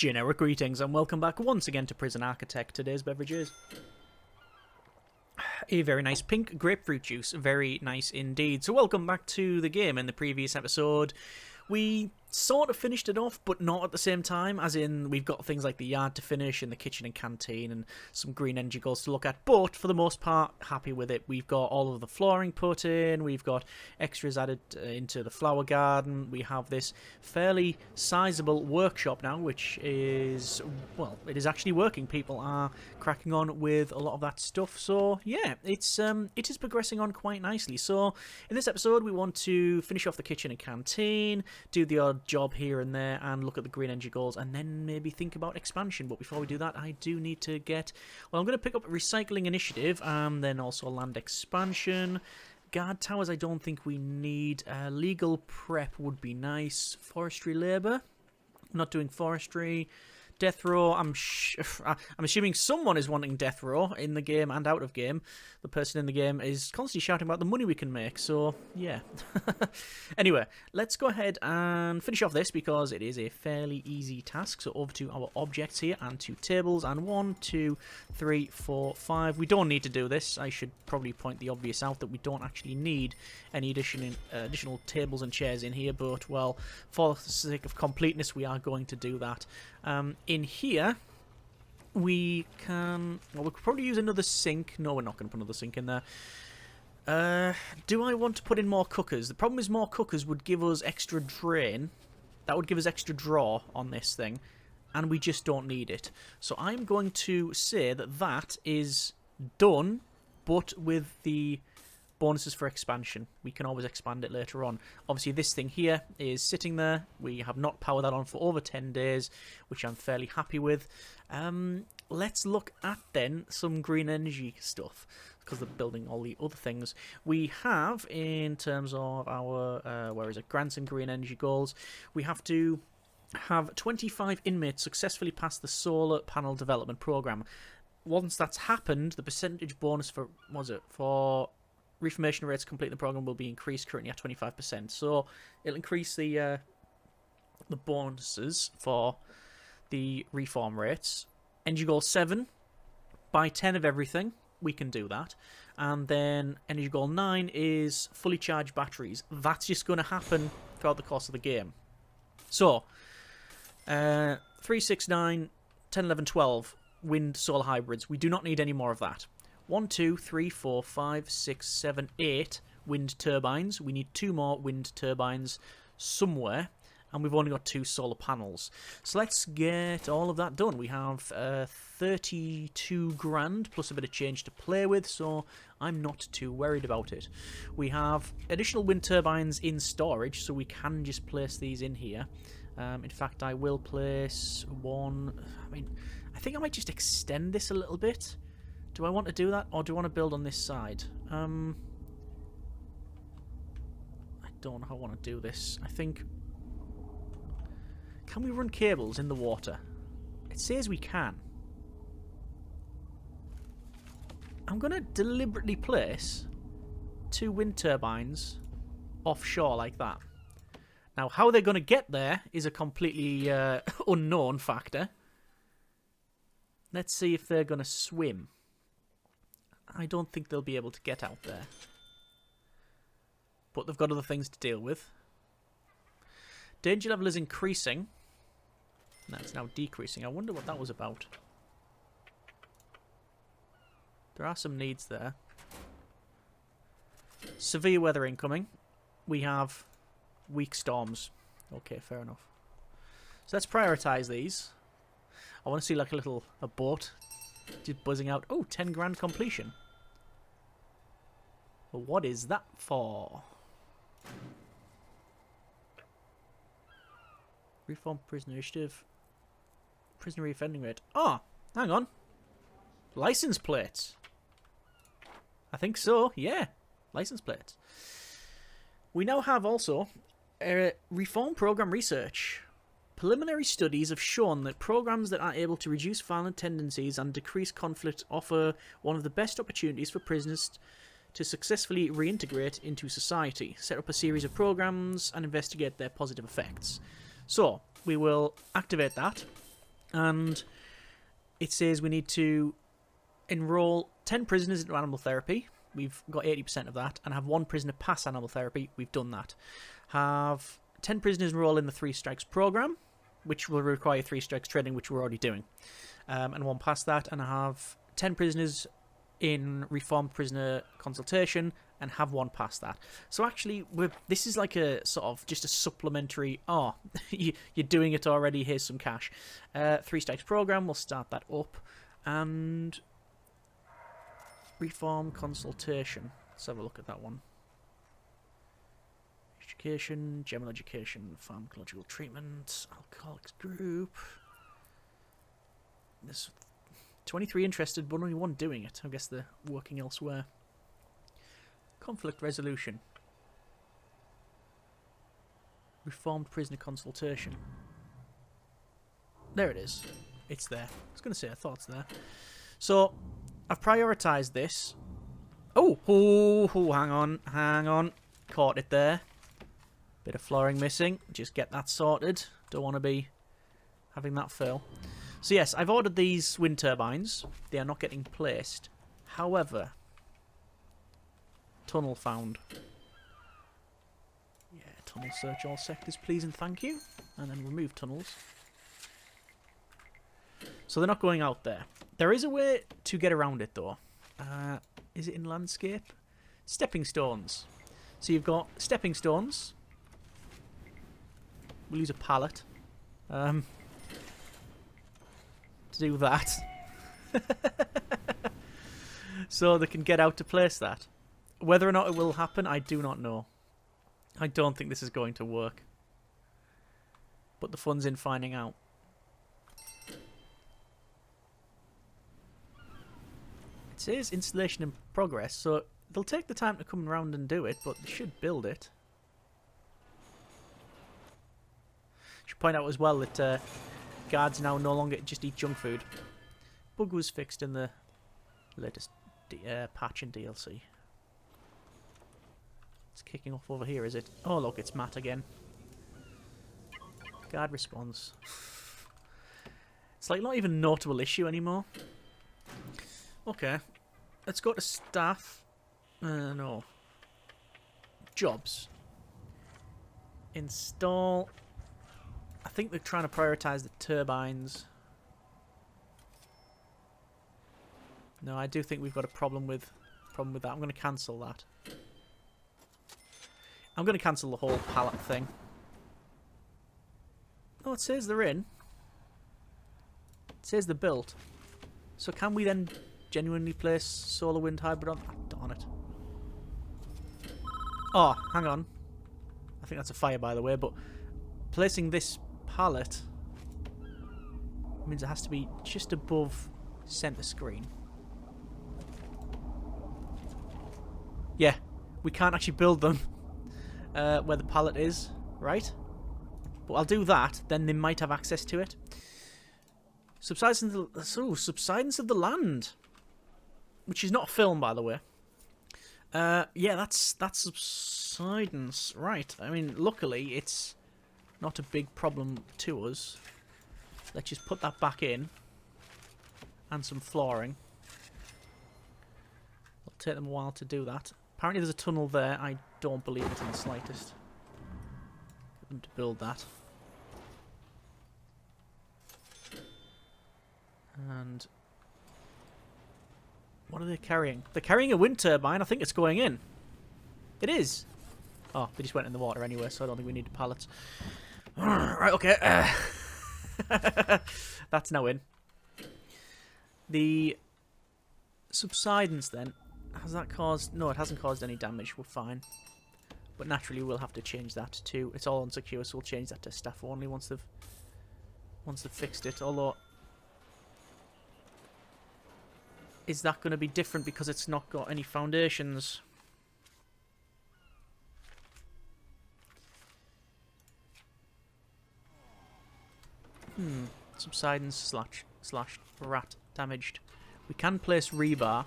Generic greetings and welcome back once again to Prison Architect. Today's beverage is a very nice pink grapefruit juice. Very nice indeed. So welcome back to the game. In the previous episode, we sort of finished it off, but not at the same time, as in we've got things like the yard to finish and the kitchen and canteen and some green energy goals to look at, but for the most part, happy with it. We've got all of the flooring put in, we've got extras added into the flower garden, we have this fairly sizable workshop now, which is, well, it is actually working. People are cracking on with a lot of that stuff, so yeah, it is progressing on quite nicely. So in this episode, we want to finish off the kitchen and canteen, do the odd job here and there, and look at the green energy goals, and then maybe think about expansion. But before we do that, I do need to get, well, I'm going to pick up a recycling initiative and then also land expansion. Guard towers I don't think we need. Legal prep would be nice. Forestry labour, not doing forestry. Death row, I'm assuming someone is wanting death row in the game and out of game. The person in the game is constantly shouting about the money we can make, so yeah. Anyway, let's go ahead and finish off this because it is a fairly easy task. So over to our objects here and to tables, and 1, 2, 3, 4, 5. We don't need to do this. I should probably point the obvious out that we don't actually need any additional tables and chairs in here, but well, for the sake of completeness, we are going to do that. In here, we can, well, we could probably use another sink. No, we're not going to put another sink in there. Do I want to put in more cookers? The problem is more cookers would give us extra drain. That would give us extra draw on this thing, and we just don't need it. So I'm going to say that that is done, but with the bonuses for expansion. We can always expand it later on. Obviously, this thing here is sitting there. We have not powered that on for over 10 days, which I'm fairly happy with. Let's look at then some green energy stuff, because they're building all the other things. We have, in terms of our, grants and green energy goals, we have to have 25 inmates successfully pass the solar panel development program. Once that's happened, the percentage bonus for, for reformation rates complete the program will be increased, currently at 25%. So it'll increase the bonuses for the reform rates. Energy goal 7, buy 10 of everything. We can do that. And then energy goal 9 is fully charged batteries. That's just going to happen throughout the course of the game. So 3, 6, 9, 10, 11, 12 wind solar hybrids. We do not need any more of that. 1, 2, 3, 4, 5, 6, 7, 8 wind turbines. We need 2 more wind turbines somewhere, and we've only got 2 solar panels. So let's get all of that done. We have 32 grand plus a bit of change to play with, so I'm not too worried about it. We have additional wind turbines in storage, so we can just place these in here. In fact, I will place one. I think I might just extend this a little bit. Do I want to do that, or do I want to build on this side? I don't know how I want to do this. I think... Can we run cables in the water? It says we can. I'm going to deliberately place 2 wind turbines offshore like that. Now, how they're going to get there is a completely unknown factor. Let's see if they're going to swim. I don't think they'll be able to get out there. But they've got other things to deal with. Danger level is increasing. No, it's now decreasing. I wonder what that was about. There are some needs there. Severe weather incoming. We have weak storms. Okay, fair enough. So let's prioritise these. I want to see like a boat just buzzing out. Oh, 10 grand completion. Well, what is that for? Reform prisoner initiative. Prisoner reoffending rate. Oh, hang on. License plates. I think so, yeah. License plates. We now have also reform program research. Preliminary studies have shown that programs that are able to reduce violent tendencies and decrease conflict offer one of the best opportunities for prisoners to successfully reintegrate into society. Set up a series of programs and investigate their positive effects. So, we will activate that. And it says we need to enroll 10 prisoners into animal therapy. We've got 80% of that. And have 1 prisoner pass animal therapy. We've done that. Have 10 prisoners enroll in the 3 strikes program, which will require 3 strikes training, which we're already doing. And 1 pass that. And I have 10 prisoners in reformed prisoner consultation and have 1 pass that. So actually, this is like a sort of just a supplementary, you're doing it already, here's some cash. 3 strikes program, we'll start that up. And reform consultation, let's have a look at that one. Education, general education, pharmacological treatment, alcoholics group. There's 23 interested, but only 1 doing it. I guess they're working elsewhere. Conflict resolution. Reformed prisoner consultation. There it is. It's there. I was going to say, I thought it's there. So, I've prioritised this. Oh, hang on. Caught it there. Bit of flooring missing. Just get that sorted. Don't want to be having that fail. So yes, I've ordered these wind turbines. They are not getting placed. However, tunnel found. Yeah, tunnel search all sectors, please and thank you. And then remove tunnels. So they're not going out there. There is a way to get around it though. Is it in landscape? Stepping stones. So you've got stepping stones. We'll use a pallet. To do that. So they can get out to place that. Whether or not it will happen, I do not know. I don't think this is going to work. But the fun's in finding out. It says installation in progress, so they'll take the time to come around and do it, but they should build it. Should point out as well that guards now no longer just eat junk food. Bug was fixed in the latest patch in DLC. It's kicking off over here, is it? Oh look, it's Matt again. Guard response. It's like not even a notable issue anymore. Okay, let's go to staff. No. Jobs. Install. I think they're trying to prioritise the turbines. No, I do think we've got a problem with that. I'm going to cancel that. I'm going to cancel the whole pallet thing. Oh, it says they're in. It says they're built. So can we then genuinely place solar wind hybrid on? Oh, darn it. Oh, hang on. I think that's a fire, by the way, but placing this pallet means it has to be just above centre screen. Yeah, we can't actually build them where the pallet is, right? But I'll do that, then they might have access to it. Subsidence of the land, which is not a film, by the way. Yeah, that's subsidence, right? I mean, luckily it's not a big problem to us. Let's just put that back in, and some flooring. It'll take them a while to do that. Apparently, there's a tunnel there. I don't believe it in the slightest. Get them to build that. And what are they carrying? They're carrying a wind turbine. I think it's going in. It is. Oh, they just went in the water anyway, so I don't think we need pallets. Right, okay. That's now in. The subsidence then. Has that caused... No, it hasn't caused any damage. We're fine. But naturally we'll have to change that to... It's all unsecure, so we'll change that to staff only once they've fixed it. Although... Is that going to be different because it's not got any foundations? Subsidence slash rat damaged. We can place rebar.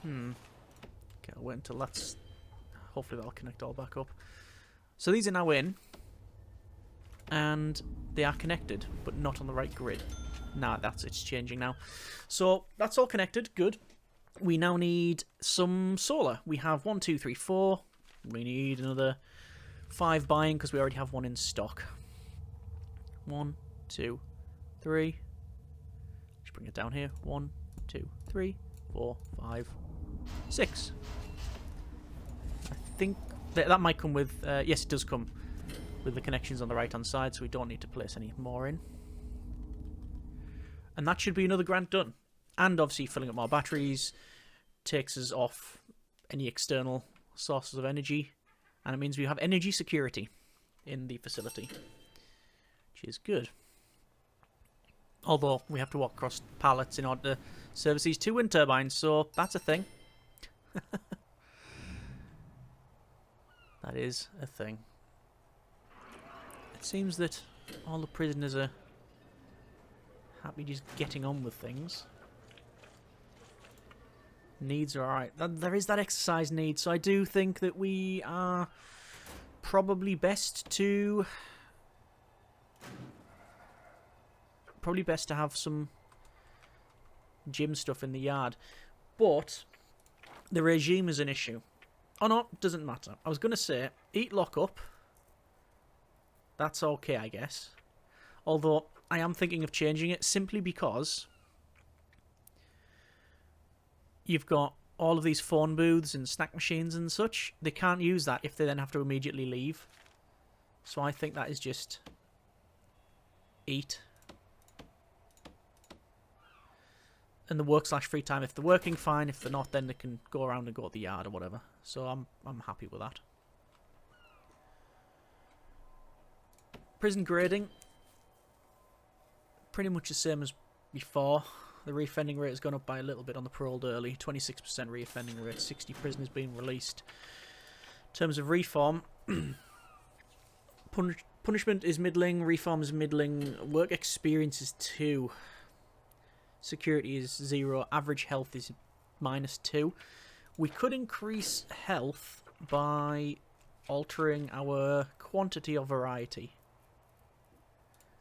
Okay, I'll wait until that's... Hopefully that'll connect all back up. So these are now in, and they are connected, but not on the right grid. Nah, it's changing now. So that's all connected. Good. We now need some solar. We have 1, 2, 3, 4. We need another 5 buying because we already have one in stock. 1, 2, 3. Let's bring it down here. 1, 2, 3, 4, 5, 6. I think that might come with... yes, it does come with the connections on the right-hand side, so we don't need to place any more in. And that should be another grant done. And obviously filling up more batteries takes us off any external sources of energy. And it means we have energy security in the facility, which is good. Although we have to walk across pallets in order to service these 2 wind turbines, so that's a thing. That is a thing. It seems that all the prisoners are happy just getting on with things. Needs are alright. There is that exercise need, so I do think that we are probably best to have some gym stuff in the yard. But the regime is an issue. Oh no, doesn't matter. I was going to say, eat, lock up. That's okay, I guess. Although, I am thinking of changing it simply because you've got all of these phone booths and snack machines and such. They can't use that if they then have to immediately leave. So I think that is just eat. And the work/free time, if they're working, fine. If they're not, then they can go around and go to the yard or whatever. So I'm happy with that. Prison grading, pretty much the same as before. The reoffending rate has gone up by a little bit on the paroled early. 26% reoffending rate, 60 prisoners being released. In terms of reform, punishment is middling, reform is middling, work experience is 2. Security is 0, average health is -2. We could increase health by altering our quantity of variety.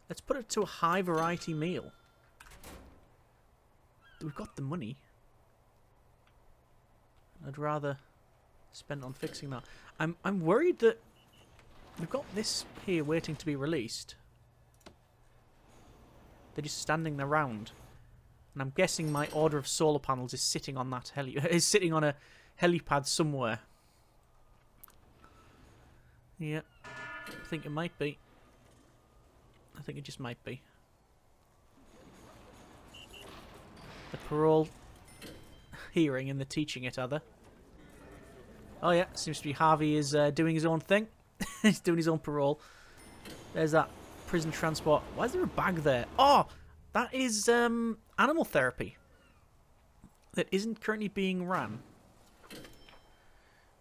Let's put it to a high variety meal. We've got the money. I'd rather spend on fixing that. I'm worried that we've got this here waiting to be released. They're just standing around. And I'm guessing my order of solar panels is sitting on that is sitting on a helipad somewhere. Yeah, I think it might be. I think it just might be. The parole hearing and the teaching it other. Oh yeah, seems to be Harvey is doing his own thing. He's doing his own parole. There's that prison transport. Why is there a bag there? Oh, that is animal therapy that isn't currently being ran.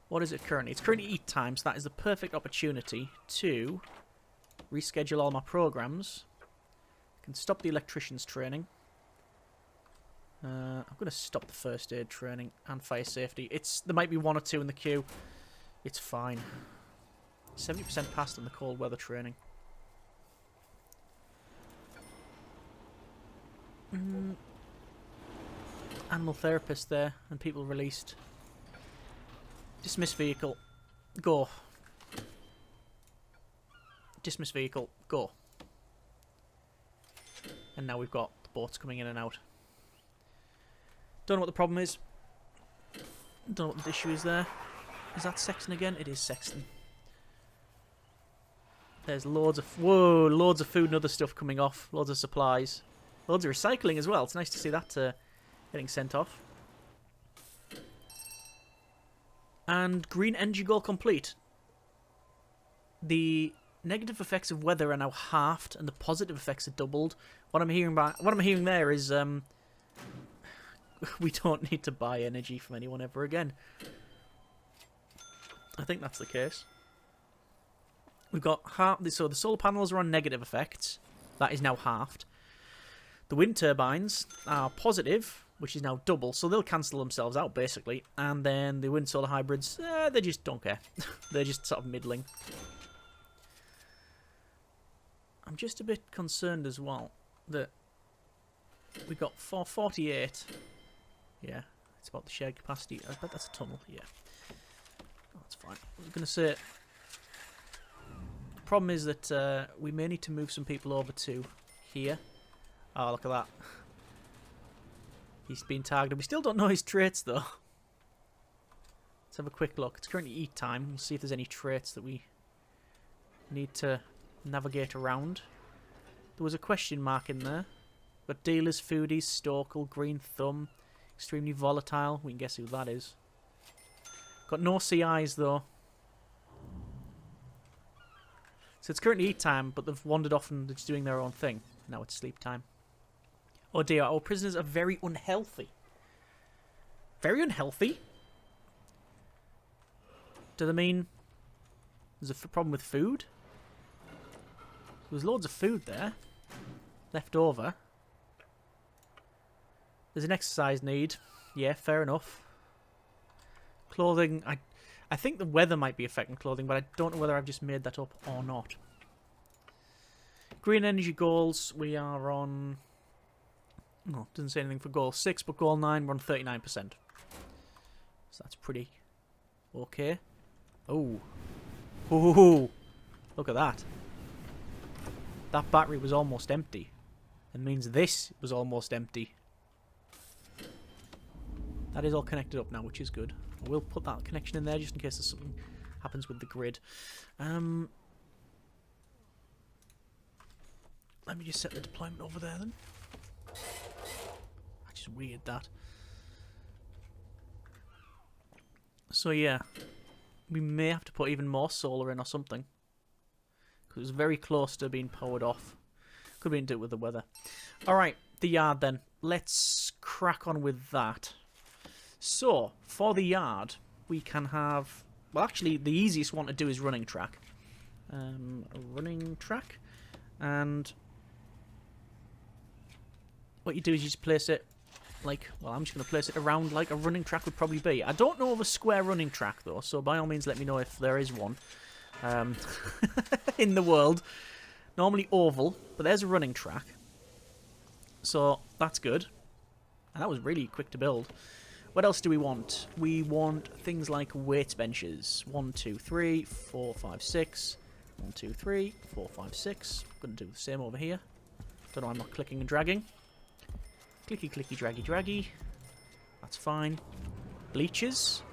What is it currently? It's currently eat time, so that is the perfect opportunity to reschedule all my programs. I can stop the electrician's training. I'm going to stop the first aid training and fire safety. There might be 1 or 2 in the queue. It's fine. 70% passed on the cold weather training. Animal therapist there and people released. Dismiss vehicle. Go. Dismiss vehicle. Go. And now we've got the boats coming in and out. Don't know what the problem is. Don't know what the issue is there. Is that Sexton again? It is Sexton. There's loads of food and other stuff coming off. Loads of supplies. Loads of recycling as well. It's nice to see that getting sent off. And green energy goal complete. The negative effects of weather are now halved, and the positive effects are doubled. What I'm hearing there is we don't need to buy energy from anyone ever again. I think that's the case. We've got so the solar panels are on negative effects. That is now halved. The wind turbines are positive, which is now double, so they'll cancel themselves out basically. And then the wind solar hybrids, they just don't care. They're just sort of middling. I'm just a bit concerned as well that we got 448. Yeah, it's about the shared capacity. I bet that's a tunnel. Yeah, oh, that's fine. I was going to say, the problem is that we may need to move some people over to here. Oh, look at that. He's been targeted. We still don't know his traits, though. Let's have a quick look. It's currently eat time. We'll see if there's any traits that we need to navigate around. There was a question mark in there. But dealers, foodies, Storkel, green thumb, extremely volatile. We can guess who that is. Got no CIs, though. So it's currently eat time, but they've wandered off and they're just doing their own thing. Now it's sleep time. Oh dear, our prisoners are very unhealthy. Very unhealthy? Do they mean there's a problem with food? There's loads of food there. Left over. There's an exercise need. Yeah, fair enough. Clothing, I think the weather might be affecting clothing, but I don't know whether I've just made that up or not. Green energy goals, we are on... No, doesn't say anything for goal 6, but goal 9, we're on 39%. So that's pretty okay. Oh. Ooh, look at that. That battery was almost empty. It means this was almost empty. That is all connected up now, which is good. I will put that connection in there just in case there's something happens with the grid. Let me just set the deployment over there then. That's just weird, that. So yeah, we may have to put even more solar in or something. Because it's very close to being powered off. Could be to do it with the weather. Alright, the yard then. Let's crack on with that. So, for the yard, we can have... Well, actually, the easiest one to do is running track. Running track. And what you do is you just place it like... Well, I'm just going to place it around like a running track would probably be. I don't know of a square running track, though, so by all means let me know if there is one. In the world. Normally oval, but there's a running track. So, that's good. And that was really quick to build. What else do we want? We want things like weights benches. 1, 2, 3, 4, 5, 6. 1, 2, 3, 4, 5, 6. I'm going to do the same over here. Don't know, I'm not clicking and dragging. Clicky, clicky, draggy, draggy. That's fine. Bleachers.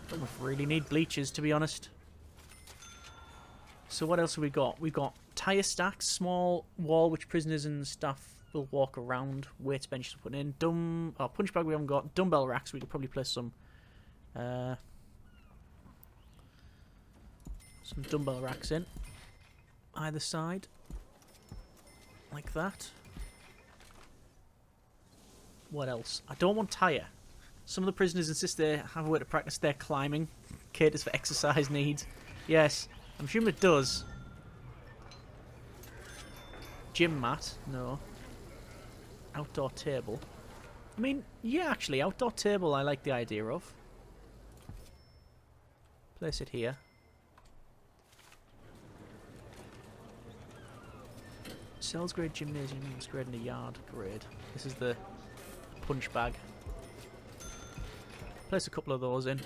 Don't know if we really need bleachers, to be honest. So what else have we got? We've got tyre stacks, small wall which prisoners and staff will walk around. Weights benches to put in. Punch bag we haven't got. Dumbbell racks we could probably place some dumbbell racks in. Either side. Like that. What else? I don't want tyre. Some of the prisoners insist they have a way to practice their climbing. Caters for exercise needs. Yes, I'm assuming it does. Gym mat? No. Outdoor table. I mean, yeah, actually, outdoor table I like the idea of. Place it here. Cells grade gymnasium is grade in the yard grade. This is the punch bag. Place a couple of those in.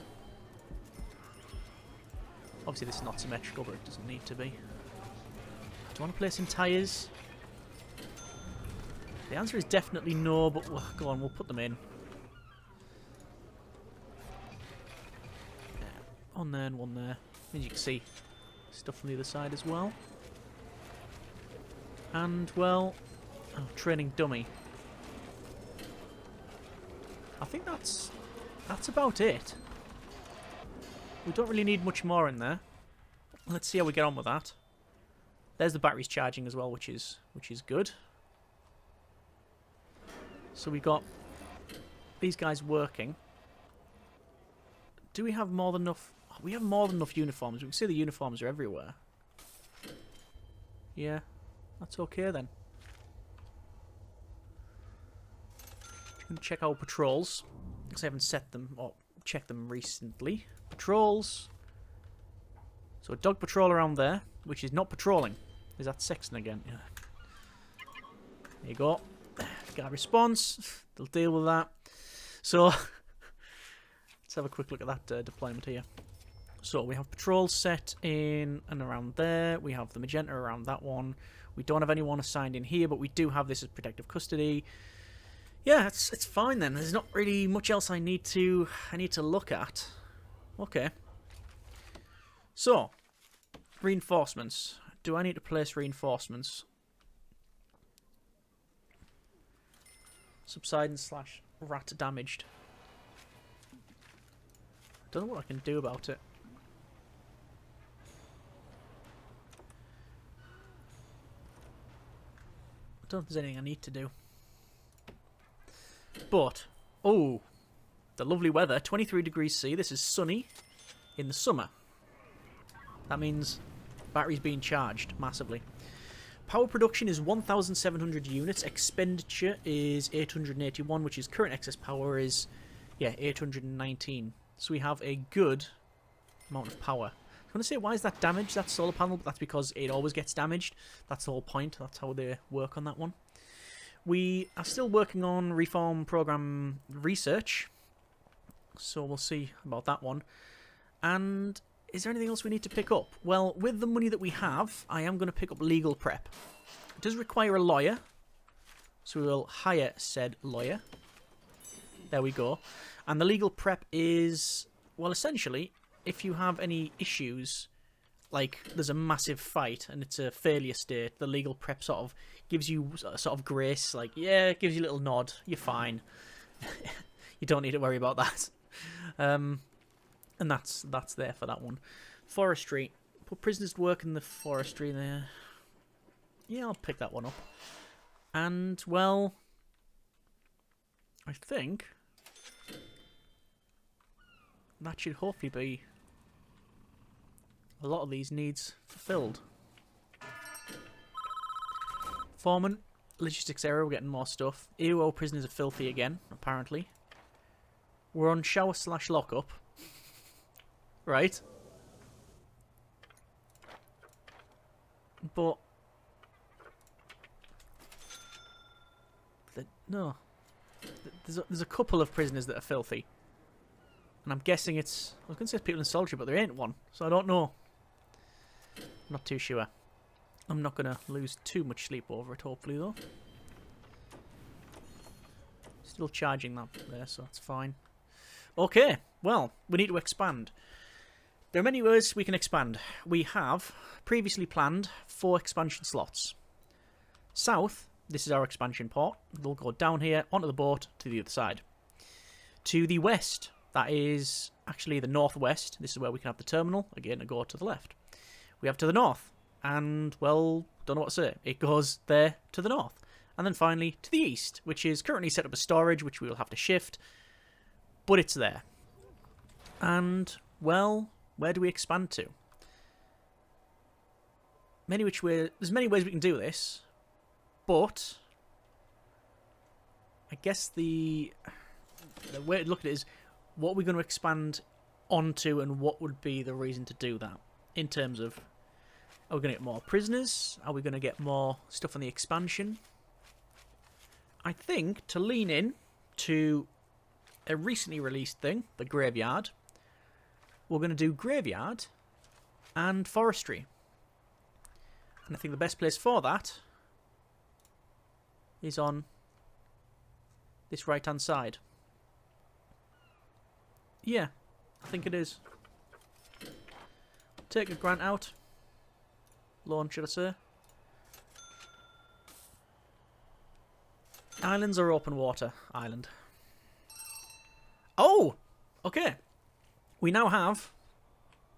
Obviously this is not symmetrical, but it doesn't need to be. Do I want to place in tyres? The answer is definitely no, but go on, we'll put them in. Yeah, one there and one there. As you can see, stuff on the other side as well. And, well, training dummy. I think that's about it. We don't really need much more in there. Let's see how we get on with that. There's the batteries charging as well, which is good. So we got these guys working. Do we have more than enough? Oh, we have more than enough uniforms. We can see the uniforms are everywhere. Yeah, that's okay then. Just gonna check our patrols because I haven't set them or checked them recently. Patrols. So a dog patrol around there, which is not patrolling. Is that Sexton again? Yeah. There you go. Got a response. They'll deal with that. So, let's have a quick look at that deployment here. So, we have patrols set in and around there. We have the magenta around that one. We don't have anyone assigned in here, but we do have this as protective custody. Yeah, it's fine then. There's not really much else I need to look at. Okay. So, reinforcements. Do I need to place reinforcements? Subsidence / rat damaged. I don't know what I can do about it. I don't know if there's anything I need to do. But, oh, the lovely weather, 23 degrees C. This is sunny in the summer. That means battery's being charged massively. Power production is 1,700 units. Expenditure is 881, which is current excess power is, yeah, 819. So we have a good amount of power. I'm going to say, why is that damaged, that solar panel? But that's because it always gets damaged. That's the whole point. That's how they work on that one. We are still working on reform program research. So we'll see about that one. And is there anything else we need to pick up? Well, with the money that we have, I am going to pick up legal prep. It does require a lawyer, so we will hire said lawyer. There we go. And the legal prep is, well, essentially, if you have any issues, like there's a massive fight and it's a failure state, the legal prep sort of gives you a sort of grace, like, yeah, it gives you a little nod, you're fine. You don't need to worry about that. And that's there for that one. Forestry. Put prisoners to work in the forestry there. Yeah, I'll pick that one up. And, well, I think that should hopefully be a lot of these needs fulfilled. Foreman. Logistics error, we're getting more stuff. EO prisoners are filthy again, apparently. We're on shower / lockup. Right. But no. There's a couple of prisoners that are filthy. And I'm guessing it's, I was going to say people in solitary, but there ain't one. So I don't know. I'm not too sure. I'm not going to lose too much sleep over it, hopefully, though. Still charging that there, so that's fine. Okay, well, we need to expand. There are many ways we can expand. We have previously planned 4 expansion slots. South, this is our expansion port. We'll go down here, onto the boat, to the other side. To the west, that is actually the northwest. This is where we can have the terminal. Again, to go to the left. We have to the north. And, well, don't know what to say. It goes there to the north. And then finally to the east, which is currently set up as storage, which we will have to shift. But it's there. And, well, where do we expand to? There's many ways we can do this, but I guess the way to look at it is what we're going to expand onto and what would be the reason to do that. In terms of, are we going to get more prisoners? Are we going to get more stuff on the expansion? I think to lean in to a recently released thing, the Graveyard, we're going to do Graveyard and Forestry. And I think the best place for that is on this right-hand side. Yeah, I think it is. Take a grant out. Loan, should I say. Islands or open water? Island. Oh! Okay. We now have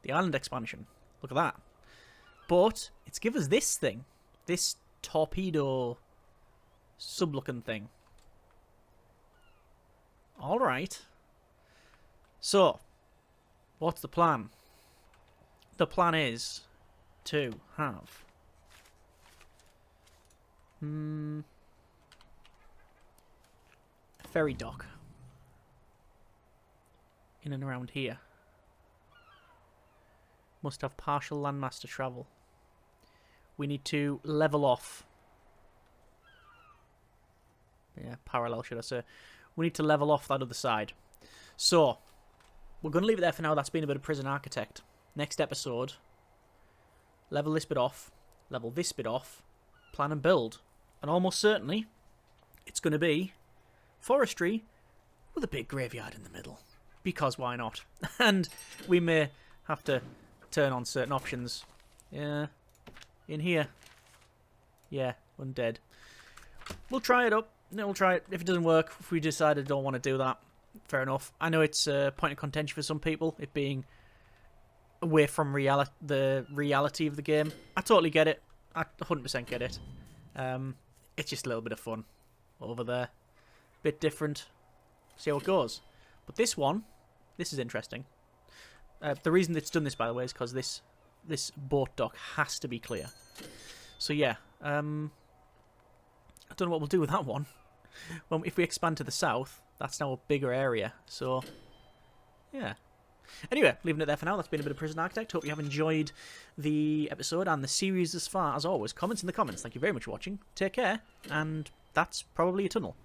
the island expansion. Look at that. But it's give us this thing. This torpedo sub-looking thing. Alright. So, what's the plan? The plan is to have a ferry dock in and around here. Must have partial landmass to travel. we need to level off. Yeah, parallel, should I say. We need to level off that other side. So, we're going to leave it there for now. That's been a bit of Prison Architect. Next episode, level this bit off, level this bit off, plan and build. And almost certainly, it's going to be forestry with a big graveyard in the middle. Because why not? And we may have to turn on certain options. Yeah, in here. Yeah, undead. We'll try it up. No, we'll try it. If it doesn't work, if we decide I don't want to do that, fair enough. I know it's a point of contention for some people, it being away from the reality of the game. I totally get it. I 100% get it. It's just a little bit of fun over there. Bit different. See how it goes. But this one, this is interesting. The reason it's done this, by the way, is because this boat dock has to be clear. So yeah, I don't know what we'll do with that one. Well, if we expand to the south, that's now a bigger area. So, yeah. Anyway, leaving it there for now. That's been a bit of Prison Architect. Hope you have enjoyed the episode and the series thus far. As always, comments in the comments. Thank you very much for watching. Take care, and that's probably a tunnel.